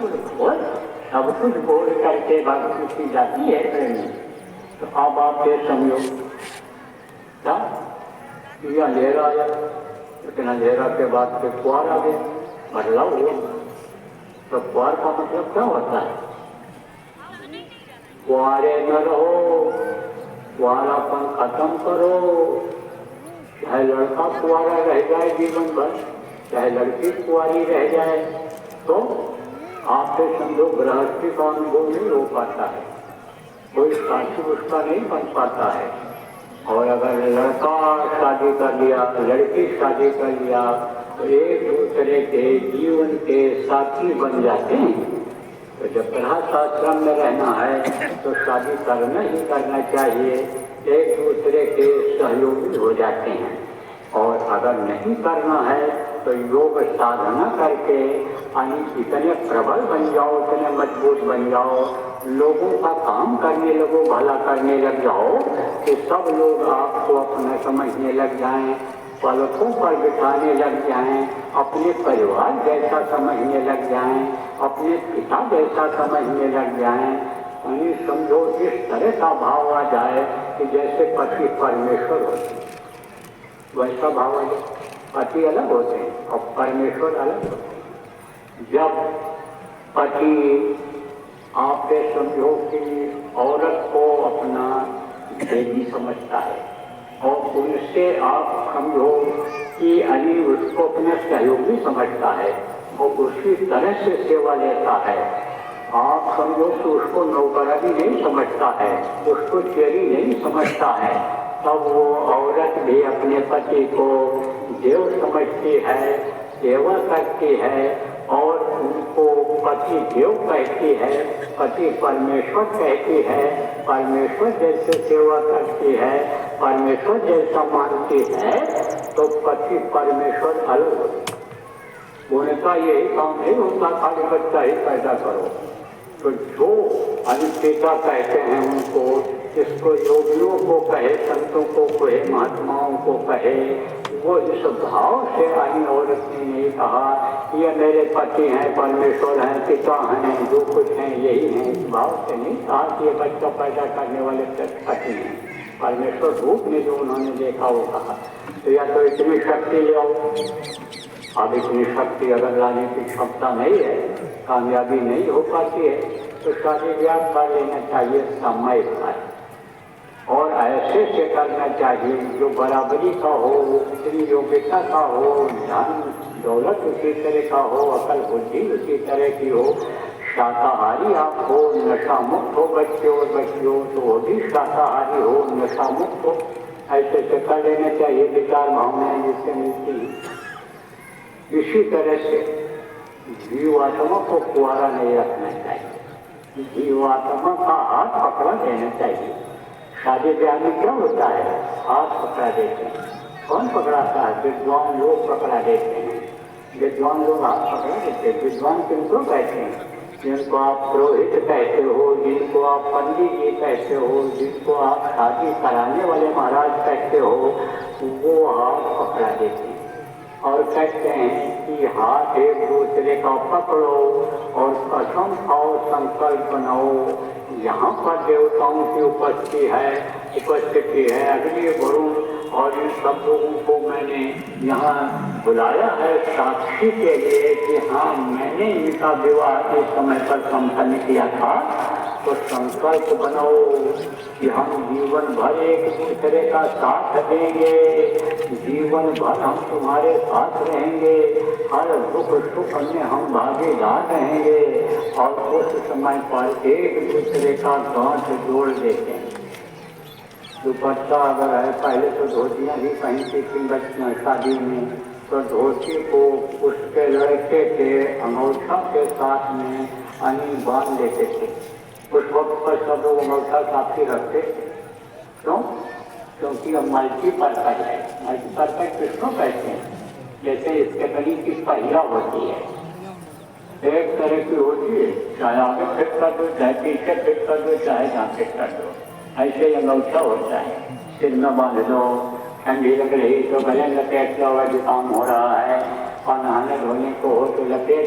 बोले बोल, सब कुछ बोल करके भक्ति की जाती है प्रेम में। तो अब आप ये समझो क्या ये अंधेरा आया, लेकिन अंधेरा के बाद फिर कुआर आ गया, बदलाव हुआ। तो कुआर का मतलब क्या होता है? कुआरे न रहो, कुआरापन खत्म करो। चाहे लड़का कुआरा रह जाए जीवन भर, चाहे लड़की कुआरी रह जाए, तो आपसे समझो गृहस्थी का अनुभव नहीं हो पाता है, कोई साथी उसका नहीं बन पाता है। और अगर लड़का शादी कर लिया, लड़की शादी कर लिया, तो एक दूसरे के जीवन के साथी बन जाते हैं। तो जब गृहस्थाश्रम में रहना है तो शादी करना ही करना चाहिए, एक दूसरे के सहयोगी हो जाते हैं। और अगर नहीं करना है तो योग साधना करके इतने प्रबल बन जाओ, इतने मजबूत बन जाओ, लोगों का काम करने लगो, भला करने लग जाओ कि सब लोग आपको अपना समझने लग जाएं, पलकों पर बिठाने लग जाएं, अपने परिवार जैसा समझने लग जाएं, अपने पिता जैसा समझने लग जाएं। यानी समझो इस तरह का भाव आ जाए कि जैसे पति परमेश्वर होते हैं, वैसा भाव आ जाए। पति अलग होते हैं और परमेश्वर अलग होते हैं। जब पति आपके समझो कि औरत को अपना देवी समझता है और उनसे आप समझो कि अली उसको अपना सहयोगी समझता है और उसी तरह से सेवा लेता है, आप समझो कि उसको नौकरानी नहीं समझता है, उसको चेरी नहीं समझता है, तब वो औरत भी अपने पति को देव समझती है, सेवा करती है और उनको पति देव कहती है, पति परमेश्वर कहती है, परमेश्वर जैसे सेवा करती है, परमेश्वर जैसा मानती है, तो पति परमेश्वर अलग होता है। उनका यही काम नहीं होता खाली बच्चा ही पैदा करो। तो जो अनिश्चिता कहते हैं उनको, जिसको योगियों को कहे, संतों को कहे, महात्माओं को कहे, वो इस भाव से आई औरत ने नहीं कहा ये मेरे पति हैं, परमेश्वर हैं, पिता हैं, जो कुछ हैं यही हैं, इस भाव से नहीं कहा कि ये बच्चा पैदा करने वाले पति हैं, परमेश्वर रूप में जो उन्होंने देखा वो कहा। तो या तो इतनी शक्ति ले आओ, अब इतनी शक्ति अगर लाने की क्षमता नहीं है, कामयाबी नहीं हो पाती है, तो शादी ब्याह कर लेना चाहिए समय पर, और ऐसे से करना चाहिए जो बराबरी का हो, इतनी योग्यता का हो, धन दौलत उसी तरह का हो, अकल बुद्धि उसी तरह की हो, शाकाहारी आप हो, नशा मुक्त हो बच्चे और बच्चियों, तो वो भी शाकाहारी हो, नशा मुक्त हो, ऐसे से कर लेना चाहिए। विचार भावनाएं जिससे मिलती हैं। इसी तरह से जीवात्मा को कुआरा नहीं रखना चाहिए, जीवात्मा का हाथ पकड़ा देना चाहिए। शादी ब्याह में क्या होता है? हाथ पकड़ा देते हैं। कौन पकड़ाता है? विद्वान लोग पकड़ा देते हैं। विद्वान लोग हाथ पकड़ा देते हैं। विद्वान किनको कहते हैं? जिनको आप पुरोहित कहते हो, जिनको आप पंडित जी कहते हो, जिनको आप शादी कराने वाले महाराज कहते हो, वो हाथ पकड़ा देते हैं और कहते हैं कि हाथ एक दूसरे का पकड़ो और कसम खाओ, संकल्प बनाओ। यहाँ पर देवताओं की उपस्थिति है, अग्नि वरुण और इन सब लोगों को मैंने यहाँ बुलाया है साक्षी के लिए कि हाँ मैंने इनका विवाह इस समय पर संपन्न किया था। तो संकल्प बनाओ कि हम जीवन भर एक दूसरे का साथ देंगे, जीवन भर हम तुम्हारे साथ रहेंगे, हर दुख सुख में हम भागीदार रहेंगे, और उस समय पर एक दूसरे का गांठ जोड़ देते हैं। दुपट्टा अगर है, पहले तो धोतियाँ ही पहनती थी बच्चियाँ शादी में, तो धोती को उसके लड़के के अंगूठा के साथ में अनी बांध देते थे। उस वक्त पर सब लोग अंगूठा काफी रखते थे। क्यों? क्योंकि अब मल्टीपर्पज है। मल्टीपर्पज किसको कहते हैं? जैसे इसके गली की पहिया होती है, एक तरह की होती है, चाहे आगे फिट कर दो, चाहे पीछे फिट कर दो, चाहे जहाँ फिट कर दो, ऐसे ही अंगूठा होता है। सिर में बांध दो, ठंडी लग रही तो गले लपेट लो, जुकाम हो रहा है, और नहाने धोने को हो तो लपेट